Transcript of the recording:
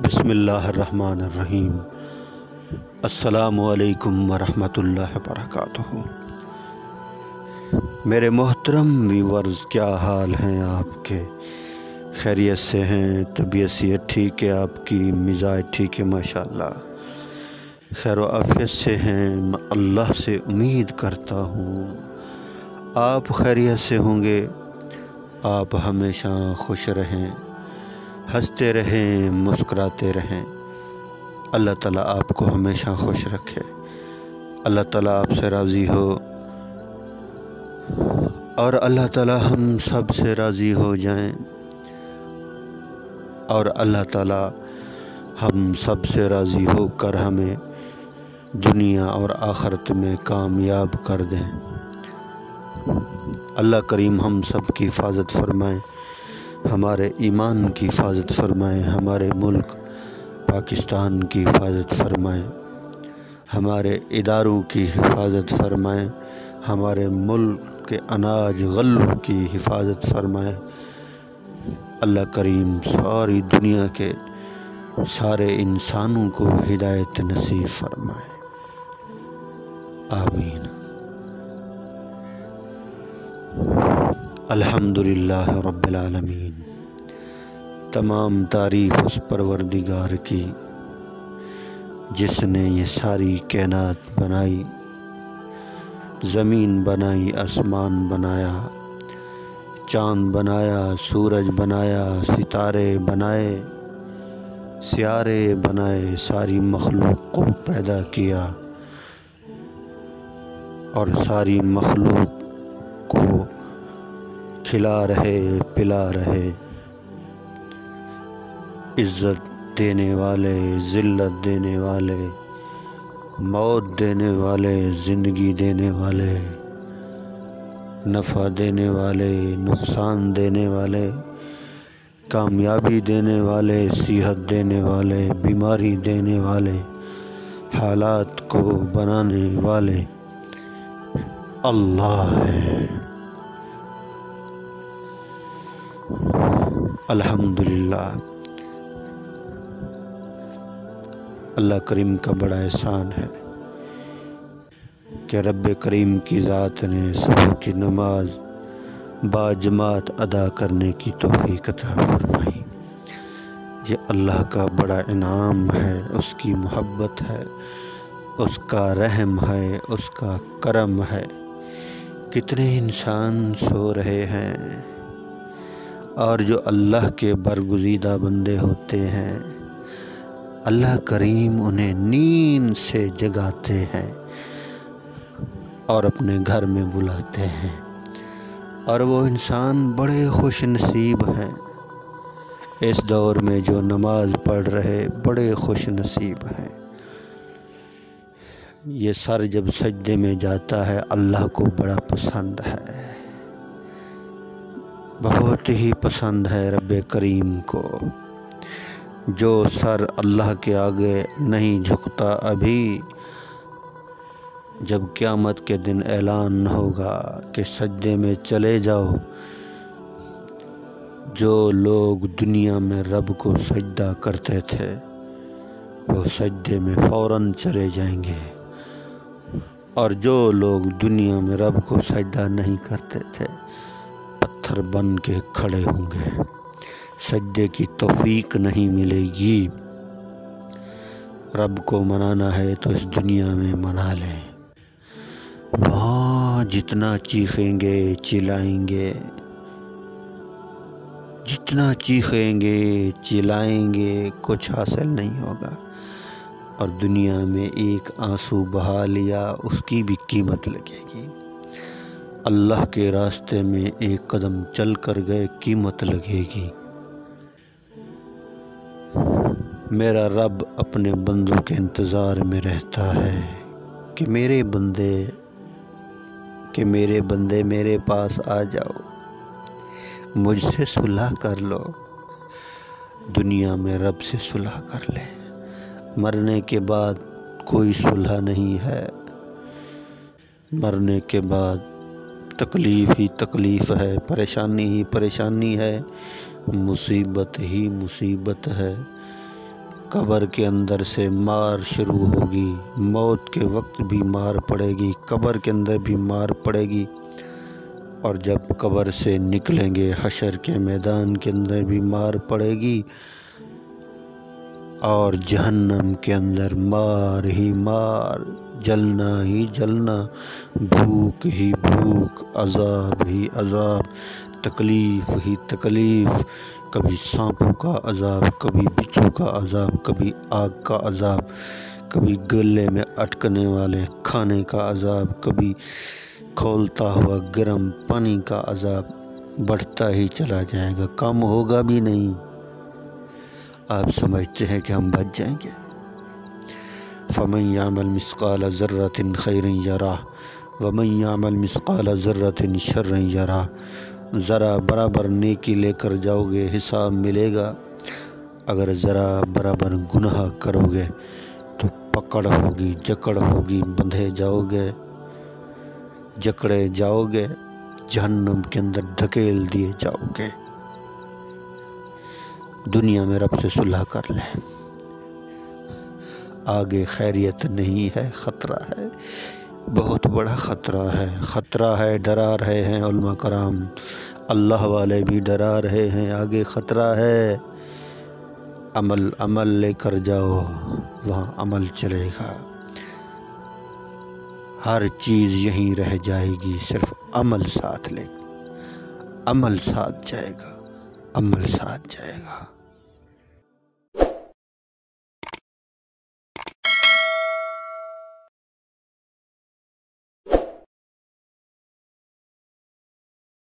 بسم اللہ الرحمن الرحیم۔ السلام علیکم ورحمۃ اللہ وبرکاتہ۔ میرے محترم ویورز، کیا حال ہیں آپ کے؟ خیریت سے ہیں؟ طبیعت صحت ٹھیک ہے؟ آپ کی مزاج ٹھیک ہے؟ ماشاءاللہ خیر و عافیت سے ہیں۔ میں اللہ سے امید کرتا ہوں آپ خیریت سے ہوں گے۔ آپ ہمیشہ خوش رہیں، ہنستے رہیں، مسکراتے رہیں۔ اللہ تعالیٰ آپ کو ہمیشہ خوش رکھے، اللہ تعالیٰ آپ سے راضی ہو، اور اللہ تعالیٰ ہم سب سے راضی ہو جائیں، اور اللہ تعالیٰ ہم سب سے راضی ہو کر ہمیں دنیا اور آخرت میں کامیاب کر دیں۔ اللہ کریم ہم سب کی حفاظت فرمائیں، ہمارے ایمان کی حفاظت فرمائیں، ہمارے ملک پاکستان کی حفاظت فرمائیں، ہمارے اداروں کی حفاظت فرمائیں، ہمارے ملک کے اناج غلوں کی حفاظت فرمائیں۔ اللہ کریم ساری دنیا کے سارے انسانوں کو ہدایت نصیب فرمائے، آمین۔ الحمدللہ رب العالمین۔ تمام تعریف اس پروردگار کی جس نے یہ ساری کائنات بنائی، زمین بنائی، آسمان بنایا، چاند بنایا، سورج بنایا، ستارے بنائے، سیارے بنائے، ساری مخلوق کو پیدا کیا اور ساری مخلوق کو کھلا رہے، پلا رہے، عزت دینے والے، ذلت دینے والے، موت دینے والے، زندگی دینے والے، نفع دینے والے، نقصان دینے والے، کامیابی دینے والے، صحت دینے والے، بیماری دینے والے، حالات کو بنانے والے اللہ ہے۔ الحمدللہ اللہ کریم کا بڑا احسان ہے کہ رب کریم کی ذات نے صبح کی نماز باجماعت ادا کرنے کی توفیق عطا فرمائی۔ یہ اللہ کا بڑا انعام ہے، اس کی محبت ہے، اس کا رحم ہے، اس کا کرم ہے۔ کتنے انسان سو رہے ہیں اور جو اللہ کے برگزیدہ بندے ہوتے ہیں، اللہ کریم انہیں نیند سے جگاتے ہیں اور اپنے گھر میں بلاتے ہیں، اور وہ انسان بڑے خوش نصیب ہیں۔ اس دور میں جو نماز پڑھ رہے بڑے خوش نصیب ہیں۔ یہ سر جب سجدے میں جاتا ہے اللہ کو بڑا پسند ہے، بہت ہی پسند ہے رب کریم کو۔ جو سر اللہ کے آگے نہیں جھکتا، ابھی جب قیامت کے دن اعلان ہوگا کہ سجدے میں چلے جاؤ، جو لوگ دنیا میں رب کو سجدہ کرتے تھے وہ سجدے میں فوراً چلے جائیں گے، اور جو لوگ دنیا میں رب کو سجدہ نہیں کرتے تھے پتھر بن کے کھڑے ہوں گے، سجدے کی توفیق نہیں ملے گی۔ رب کو منانا ہے تو اس دنیا میں منا لیں، وہاں جتنا چیخیں گے چلائیں گے، جتنا چیخیں گے چلائیں گے کچھ حاصل نہیں ہوگا، اور دنیا میں ایک آنسو بہا لیا اس کی بھی قیمت لگے گی۔ اللہ کے راستے میں ایک قدم چل کر گئے قیمت لگے گی۔ میرا رب اپنے بندوں کے انتظار میں رہتا ہے کہ میرے بندے میرے پاس آ جاؤ، مجھ سے صلح کر لو۔ دنیا میں رب سے صلح کر لے، مرنے کے بعد کوئی صلح نہیں ہے، مرنے کے بعد تکلیف ہی تکلیف ہے، پریشانی ہی پریشانی ہے، مصیبت ہی مصیبت ہے۔ قبر کے اندر سے مار شروع ہوگی، موت کے وقت بھی مار پڑے گی، قبر کے اندر بھی مار پڑے گی، اور جب قبر سے نکلیں گے حشر کے میدان کے اندر بھی مار پڑے گی، اور جہنم کے اندر مار ہی مار، جلنا ہی جلنا، بھوک ہی بھوک، عذاب ہی عذاب، تکلیف ہی تکلیف، کبھی سانپوں کا عذاب، کبھی بچھو کا عذاب، کبھی آگ کا عذاب، کبھی گلے میں اٹکنے والے کھانے کا عذاب، کبھی کھولتا ہوا گرم پانی کا عذاب، بڑھتا ہی چلا جائے گا، کم ہوگا بھی نہیں۔ آپ سمجھتے ہیں کہ ہم بچ جائیں گے؟ فَمَن يَعْمَلْ مِثْقَالَ ذَرَّةٍ خَيْرًا يَرَهُ وَمَن يَعْمَلْ مِثْقَالَ ذَرَّةٍ شَرًّا يَرَهُ۔ ذرا برابر نیکی لے کر جاؤ گے، حساب ملے گا۔ اگر ذرا برابر گناہ کرو گے تو پکڑ ہوگی، جکڑ ہوگی، بندھے جاؤ گے، جکڑے جاؤ گے، جہنم کے اندر دھکیل دیے جاؤ گے۔ دنیا میں رب سے صلح کر لیں، آگے خیریت نہیں ہے، خطرہ ہے، بہت بڑا خطرہ ہے، خطرہ ہے، ڈرا رہے ہیں علماء کرام، اللہ والے بھی ڈرا رہے ہیں، آگے خطرہ ہے۔ عمل لے کر جاؤ، وہاں عمل چلے گا، ہر چیز یہیں رہ جائے گی، صرف عمل ساتھ لے، عمل ساتھ جائے گا، عمل ساتھ جائے گا۔